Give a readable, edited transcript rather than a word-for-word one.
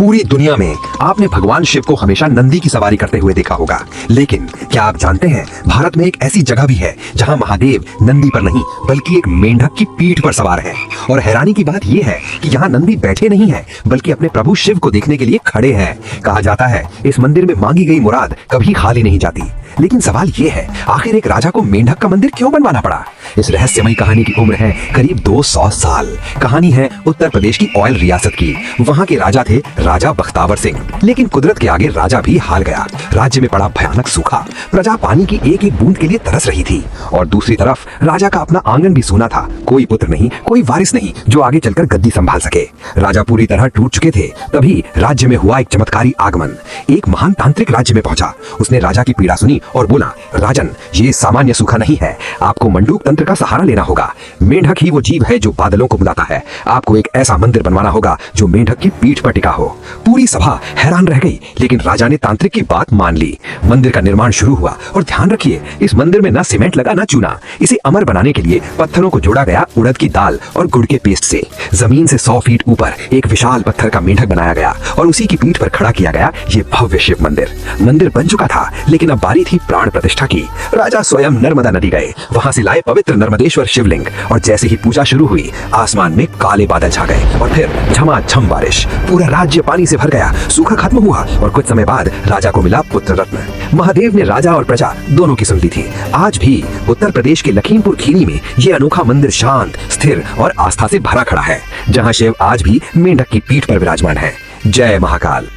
पूरी दुनिया में आपने भगवान शिव को हमेशा नंदी की सवारी करते हुए देखा होगा, लेकिन क्या आप जानते हैं भारत में एक ऐसी जगह भी है जहां महादेव नंदी पर नहीं बल्कि एक मेंढक की पीठ पर सवार है। और हैरानी की बात यह है कि यहाँ नंदी बैठे नहीं है बल्कि अपने प्रभु शिव को देखने के लिए खड़े हैं। कहा जाता है इस मंदिर में मांगी गई मुराद कभी खाली नहीं जाती। लेकिन सवाल ये है, आखिर एक राजा को मेंढक का मंदिर क्यों बनवाना पड़ा? इस रहस्यमयी कहानी की उम्र है करीब 200 साल। कहानी है उत्तर प्रदेश की ऑयल रियासत की। वहाँ के राजा थे राजा बख्तावर सिंह। लेकिन कुदरत के आगे राजा भी हार गया। राज्य में पड़ा भयानक सूखा। प्रजा पानी की एक एक बूंद के लिए तरस रही थी। और दूसरी तरफ राजा का अपना आंगन भी सूना था। कोई पुत्र नहीं, कोई वारिस नहीं जो आगे चलकर गद्दी संभाल सके। राजा पूरी तरह टूट चुके थे। तभी राज्य में हुआ एक चमत्कारी आगमन। एक महान तांत्रिक राज्य में पहुंचा। उसने राजा की पीड़ा सुनी और बोला, राजन, ये सामान्य सूखा नहीं है, आपको मंडूक तंत्र का सहारा लेना होगा। मेंढक ही वो जीव है जो बादलों को बुलाता है। आपको एक ऐसा मंदिर बनवाना होगा जो मेंढक की पीठ पर टिका हो। पूरी सभा हैरान रह गई, लेकिन राजा ने तांत्रिक की बात मान ली। मंदिर का निर्माण शुरू हुआ और ध्यान रखिए, इस मंदिर में न सीमेंट लगा न चूना। इसे अमर बनाने के लिए पत्थरों को जोड़ा गया उड़द की दाल और गुड़ के पेस्ट से। जमीन से 100 फीट ऊपर एक विशाल पत्थर का मेंढक बनाया गया और उसी की पीठ पर खड़ा किया गया ये भव्य शिव मंदिर। मंदिर बन चुका था, लेकिन अब बारी थी प्राण प्रतिष्ठा की। राजा स्वयं नर्मदा नदी गए, वहां से लाए पवित्र नर्मदेश्वर शिवलिंग। और जैसे ही पूजा शुरू हुई, आसमान में काले बादल छा गए और फिर झमाझम बारिश। पूरा राज्य पानी से भर गया। सूखा खत्म हुआ और कुछ समय बाद राजा को मिला पुत्र रत्न। महादेव ने राजा और प्रजा दोनों की सुन ली थी। आज भी उत्तर प्रदेश के लखीमपुर खीरी में ये अनोखा मंदिर शांत, स्थिर और आस्था से भरा खड़ा है, जहाँ शिव आज भी मेंढक की पीठ पर विराजमान है। जय महाकाल।